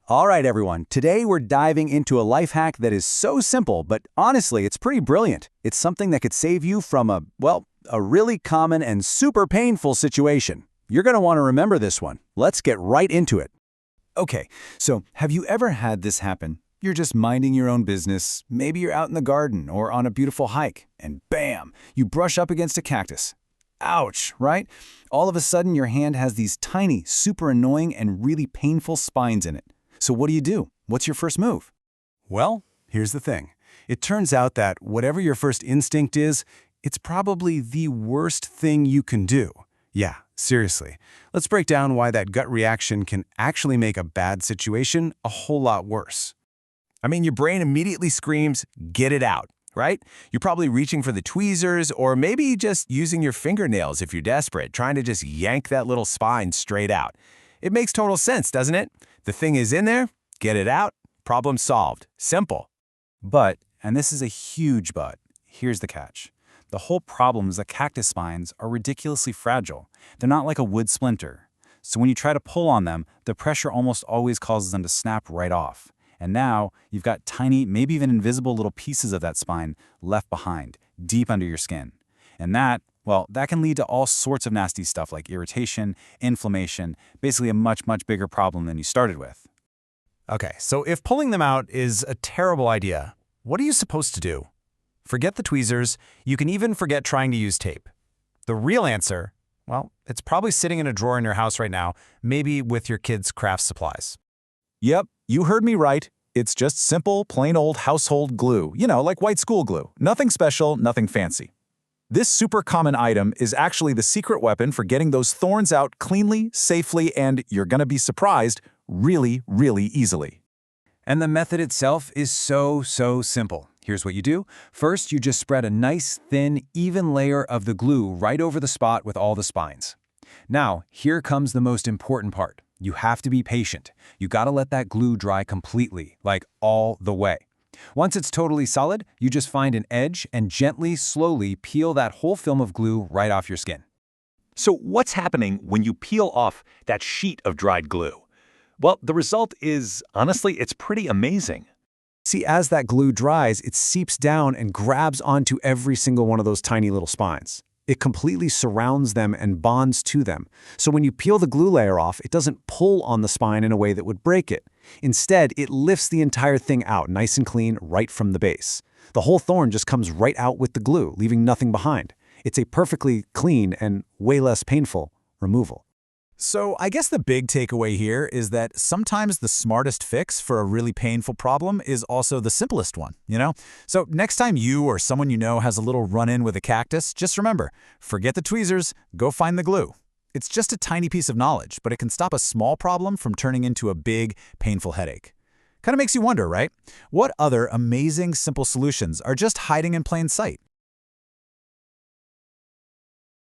All right, everyone. Today we're diving into a life hack that is so simple, but honestly, it's pretty brilliant. It's something that could save you from a really common and super painful situation. You're going to want to remember this one. Let's get right into it. Okay, so have you ever had this happen? You're just minding your own business. Maybe you're out in the garden or on a beautiful hike, and bam, you brush up against a cactus. Ouch, right? All of a sudden, your hand has these tiny, super annoying, and really painful spines in it. So what do? What's your first move? Well, here's the thing. It turns out that whatever your first instinct is, it's probably the worst thing you can do. Yeah, seriously. Let's break down why that gut reaction can actually make a bad situation a whole lot worse. I mean, your brain immediately screams, "Get it out," right? You're probably reaching for the tweezers or maybe just using your fingernails if you're desperate, trying to just yank that little spine straight out. It makes total sense, doesn't it? The thing is in there, get it out, problem solved. Simple. But, and this is a huge but, here's the catch. The whole problem is that cactus spines are ridiculously fragile. They're not like a wood splinter. So when you try to pull on them, the pressure almost always causes them to snap right off. And now you've got tiny, maybe even invisible little pieces of that spine left behind, deep under your skin. And that can lead to all sorts of nasty stuff like irritation, inflammation, basically a much bigger problem than you started with. Okay, so if pulling them out is a terrible idea, what are you supposed to do? Forget the tweezers. You can even forget trying to use tape. The real answer, well, it's probably sitting in a drawer in your house right now, maybe with your kids' craft supplies. Yep, you heard me right. It's just simple, plain old household glue. You know, like white school glue. Nothing special, nothing fancy. This super common item is actually the secret weapon for getting those thorns out cleanly, safely, and you're gonna be surprised, really easily. And the method itself is so simple. Here's what you do. First, you just spread a nice, thin, even layer of the glue right over the spot with all the spines. Now, here comes the most important part. You have to be patient. You gotta let that glue dry completely, like all the way. Once it's totally solid, you just find an edge and gently, slowly peel that whole film of glue right off your skin. So what's happening when you peel off that sheet of dried glue? Well, the result is, honestly, it's pretty amazing. See, as that glue dries, it seeps down and grabs onto every single one of those tiny little spines. It completely surrounds them and bonds to them. So when you peel the glue layer off, it doesn't pull on the spine in a way that would break it. Instead, it lifts the entire thing out nice and clean right from the base. The whole thorn just comes right out with the glue, leaving nothing behind. It's a perfectly clean and way less painful removal. So I guess the big takeaway here is that sometimes the smartest fix for a really painful problem is also the simplest one, you know? So next time you or someone you know has a little run-in with a cactus, just remember, forget the tweezers, go find the glue. It's just a tiny piece of knowledge, but it can stop a small problem from turning into a big, painful headache. Kind of makes you wonder, right? What other amazing, simple solutions are just hiding in plain sight?